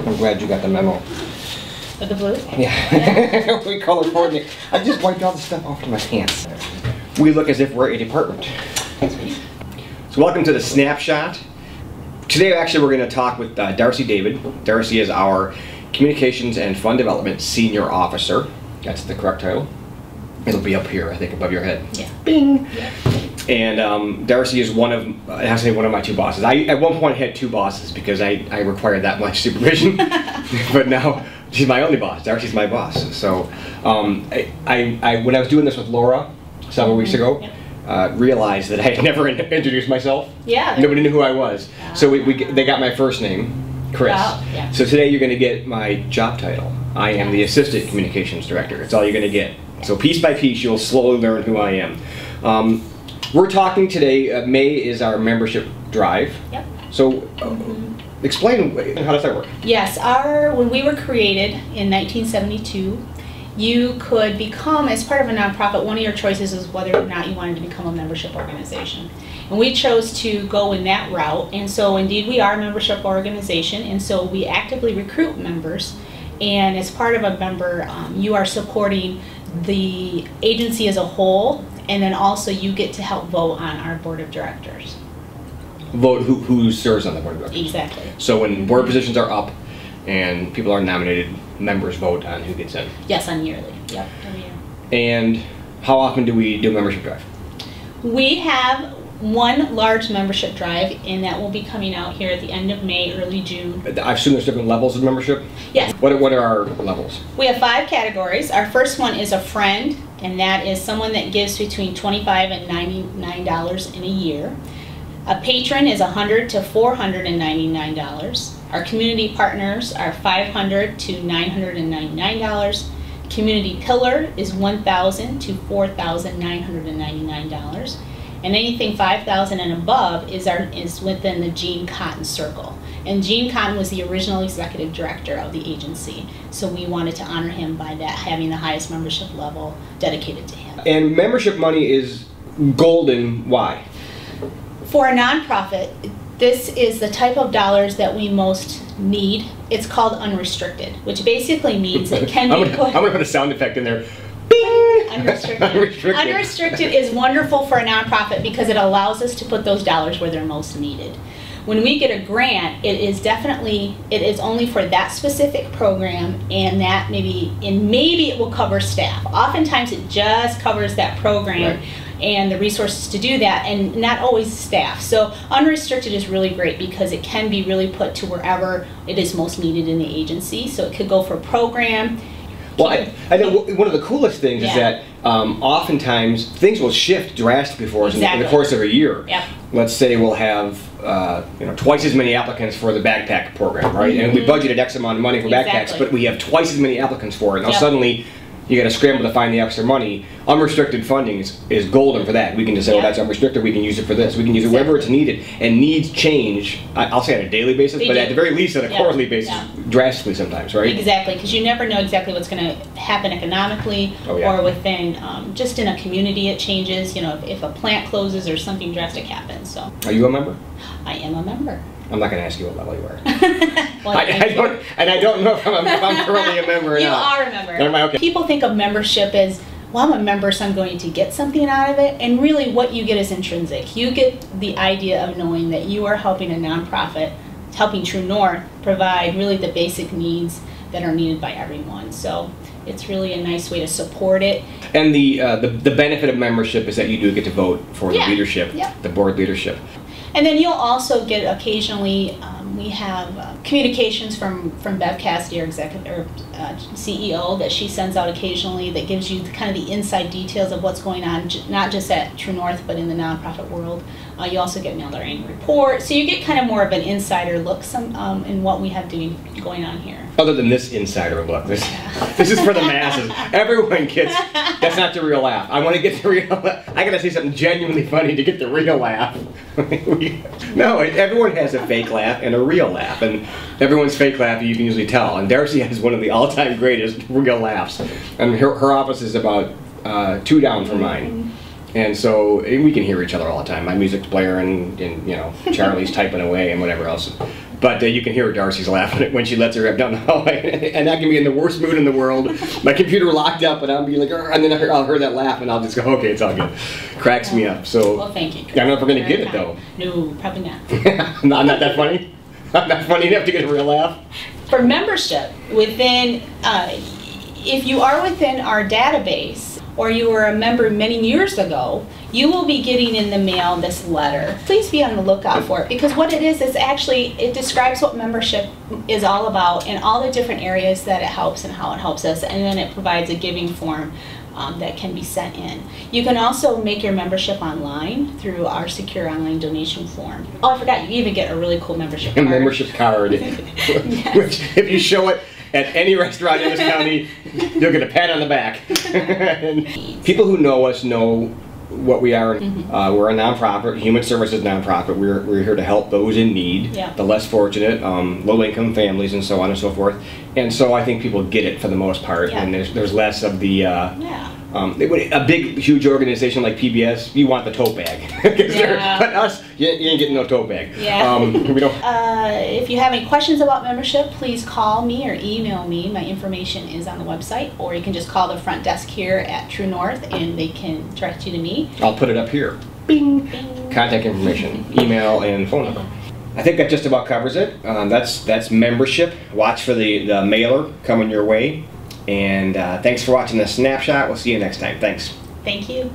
I'm glad you got the memo. With the blue? Yeah. We color coordinate. I just wiped all the stuff off of my hands. We look as if we're a department. So welcome to the Snapshot. Today actually we're going to talk with Darcy David. Darcy is our Communications and Fund Development Senior Officer. That's the correct title. It'll be up here, I think, above your head. Yeah. Bing! Yeah. And Darcy is one of my two bosses. I at one point had two bosses because I required that much supervision. But now she's my only boss. Darcy's my boss. So when I was doing this with Laura several weeks ago, realized that I had never introduced myself. Yeah. Nobody knew who I was. So they got my first name, Chris. Wow. Yeah. So today you're going to get my job title. I am the Assistant Communications Director. That's all you're going to get. So piece by piece, you'll slowly learn who I am. We're talking today, May is our membership drive. Yep. So explain, how does that work? Yes, when we were created in 1972, you could become, as part of a nonprofit, one of your choices is whether or not you wanted to become a membership organization. And we chose to go in that route, and so indeed we are a membership organization, and so we actively recruit members. And as part of a member, you are supporting the agency as a whole, and then also you get to help vote on our board of directors. Vote who serves on the board of directors. Exactly. So when board positions are up and people are nominated, members vote on who gets in. Yes, on yearly. Yep, every year. And how often do we do a membership drive? We have one large membership drive, and that will be coming out here at the end of May, early June. I assume there's different levels of membership? Yes. What are our levels? We have 5 categories. Our first one is a friend, and that is someone that gives between $25 and $99 in a year. A patron is $100 to $499. Our community partners are $500 to $999. Community pillar is $1,000 to $4,999. And anything $5,000 and above is within the Gene Cotton circle. And Gene Cotton was the original executive director of the agency, so we wanted to honor him by that, having the highest membership level dedicated to him. And membership money is golden. Why? For a nonprofit, this is the type of dollars that we most need. It's called unrestricted, which basically means it can be put... I'm going to put a sound effect in there. Unrestricted. Unrestricted is wonderful for a nonprofit because it allows us to put those dollars where they're most needed. When we get a grant, it is only for that specific program, and that maybe it will cover staff. Oftentimes it just covers that program. Right. And the resources to do that, and not always staff. So unrestricted is really great because it can be really put to wherever it is most needed in the agency. So it could go for program. Well, I know one of the coolest things is that oftentimes things will shift drastically for us in the course of a year. Yep. Let's say we'll have twice as many applicants for the backpack program, right? And we budgeted X amount of money for backpacks, but we have twice as many applicants for it. Now suddenly you got to scramble to find the extra money. Unrestricted funding is golden for that. We can just say, well, that's unrestricted, we can use it for this. We can use it wherever it's needed. And needs change, I'll say on a daily basis, but at the very least on a quarterly basis, drastically sometimes, right? Exactly, because you never know exactly what's going to happen economically or within, just in a community it changes, if a plant closes or something drastic happens. So. Are you a member? I am a member. I'm not going to ask you what level you are. Well, I don't know if I'm currently a member or you not. You are a member. Am I okay? People think of membership as, well, I'm a member, so I'm going to get something out of it. And really what you get is intrinsic. You get the idea of knowing that you are helping a nonprofit, helping True North provide really the basic needs that are needed by everyone. So it's really a nice way to support it. And the benefit of membership is that you do get to vote for the leadership, the board leadership. And then you'll also get occasionally, we have communications from Bev Cassidy, our CEO, that she sends out occasionally that gives you kind of the inside details of what's going on, not just at True North, but in the nonprofit world. You also get mailed our annual report, so you get kind of more of an insider look in what we have going on here. Other than this insider look, this is for the masses. Everyone gets, that's not the real laugh. I want to get the real laugh. I gotta say something genuinely funny to get the real laugh. No, everyone has a fake laugh and a real laugh, and everyone's fake laugh you can usually tell. And Darcy has one of the all-time greatest real laughs. And her office is about 2 down from mine. And so we can hear each other all the time. My music's blaring, and Charlie's typing away and whatever else. But you can hear Darcy's laughing when she lets her rip down the hallway, and I can be in the worst mood in the world. My computer locked up, and I'll be like, "Arr," and then I'll hear that laugh, and I'll just go, "Okay, it's all good." Cracks me up. So. Well, thank you. I don't know if we're gonna get it though. No, probably not. I'm not that funny. I'm not funny enough to get a real laugh. For membership within, if you are within our database, or you were a member many years ago, you will be getting in the mail this letter. Please be on the lookout for it, because what it is actually, it describes what membership is all about and all the different areas that it helps and how it helps us, and then it provides a giving form that can be sent in. You can also make your membership online through our secure online donation form. Oh, I forgot, you even get a really cool membership card. A membership card. Which, if you show it at any restaurant in this county, you'll get a pat on the back. And people who know us know what we are. We're a nonprofit, human services nonprofit. We're here to help those in need, the less fortunate, low-income families, and so on and so forth. And so I think people get it for the most part, and there's less of the a big, huge organization like PBS. You want the tote bag, but us, you ain't getting no tote bag. We don't. If you have any questions about membership, please call me or email me. My information is on the website, or you can just call the front desk here at True North, and they can direct you to me. I'll put it up here. Bing. Bing. Contact information, email, and phone number. I think that just about covers it. That's membership. Watch for the mailer coming your way. And thanks for watching the snapshot. We'll see you next time. Thanks. Thank you.